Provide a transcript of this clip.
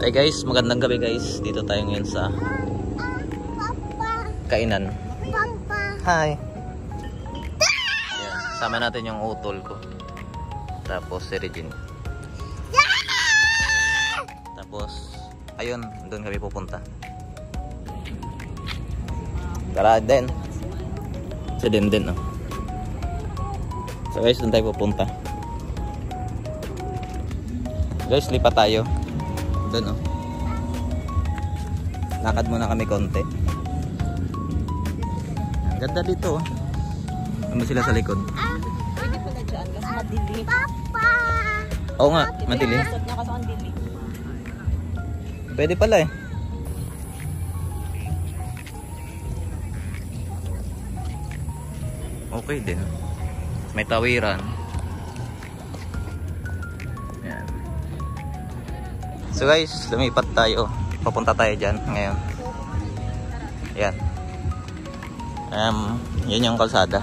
Hey guys, magandang gabi guys. Dito tayo ngayon sa kainan. Hi. Ayan, sama natin yung utol ko. Tapos si Regine. Tapos, ayun, doon kami pupunta. Tara din. Si Denden, oh. So guys, doon tayo pupunta. Guys, lipat tayo. Doon, oh. Lakad muna kami konti. Ang ganda dito, oh. Ano sila sa likod? Pwede pala dyan, kasi madilim. Oo nga, madilim. Pwede pala eh. Okay din. May tawiran. Yan. So guys, lumipat tayo. Papunta tayo dyan ngayon. Yan. Yun yung kalsada.